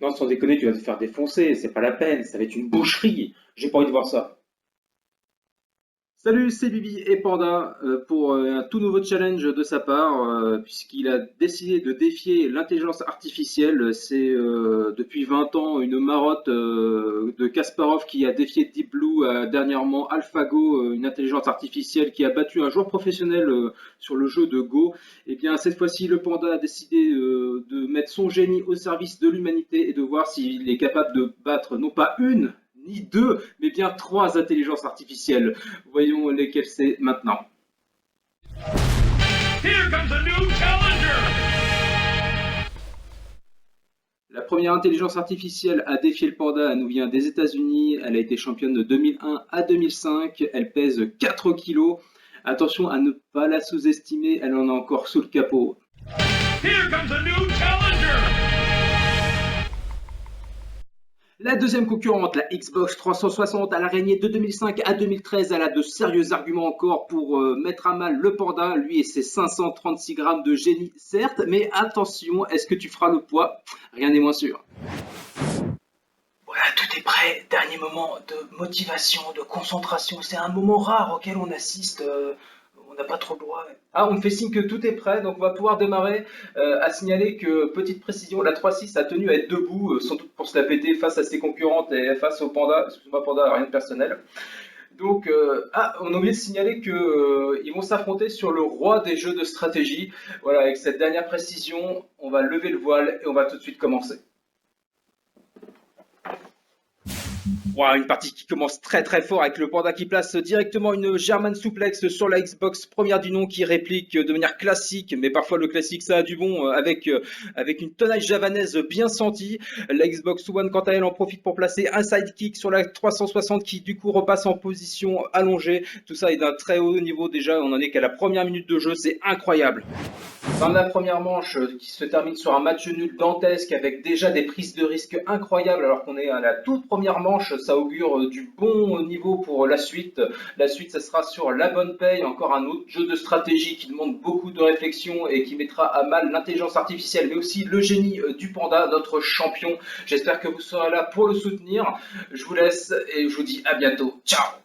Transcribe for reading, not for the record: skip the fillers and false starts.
Non, sans déconner, tu vas te faire défoncer, c'est pas la peine, ça va être une boucherie. J'ai pas envie de voir ça. Salut, c'est Bibi et Panda pour un tout nouveau challenge de sa part, puisqu'il a décidé de défier l'intelligence artificielle. C'est depuis 20 ans une marotte de Kasparov qui a défié Deep Blue, dernièrement AlphaGo, une intelligence artificielle qui a battu un joueur professionnel sur le jeu de Go. Et bien cette fois-ci, le Panda a décidé de mettre son génie au service de l'humanité et de voir s'il est capable de battre non pas une ni deux, mais bien trois intelligences artificielles. Voyons lesquels c'est maintenant. Here comes a new challenger. La première intelligence artificielle à défier le panda, elle nous vient des États-Unis. Elle a été championne de 2001 à 2005. Elle pèse 4 kilos. Attention à ne pas la sous-estimer, elle en a encore sous le capot. Here comes a new challenger. La deuxième concurrente, la Xbox 360, elle a régné de 2005 à 2013. Elle a de sérieux arguments encore pour mettre à mal le panda, lui et ses 536 grammes de génie, certes, mais attention, est-ce que tu feras le poids? Rien n'est moins sûr. Voilà, tout est prêt. Dernier moment de motivation, de concentration. C'est un moment rare auquel on assiste. On n'a pas trop le droit. Ah, on me fait signe que tout est prêt, donc on va pouvoir démarrer. À signaler que, petite précision, la 3.6 a tenu à être debout, sans doute pour se la péter face à ses concurrentes et face au panda. Excuse-moi, panda, rien de personnel. Donc, on a oublié de signaler que ils vont s'affronter sur le roi des jeux de stratégie. Voilà, avec cette dernière précision, on va lever le voile et on va tout de suite commencer. Wow, une partie qui commence très très fort avec le panda qui place directement une German suplex sur la Xbox première du nom qui réplique de manière classique, mais parfois le classique ça a du bon avec une tonnage javanaise bien sentie. La Xbox One quant à elle en profite pour placer un sidekick sur la 360 qui du coup repasse en position allongée. Tout ça est d'un très haut niveau déjà, on en est qu'à la première minute de jeu, c'est incroyable. Fin de la première manche qui se termine sur un match nul dantesque avec déjà des prises de risque incroyables alors qu'on est à la toute première manche, ça augure du bon niveau pour la suite. La suite, ça sera sur la bonne paye, encore un autre jeu de stratégie qui demande beaucoup de réflexion et qui mettra à mal l'intelligence artificielle mais aussi le génie du panda, notre champion. J'espère que vous serez là pour le soutenir. Je vous laisse et je vous dis à bientôt. Ciao!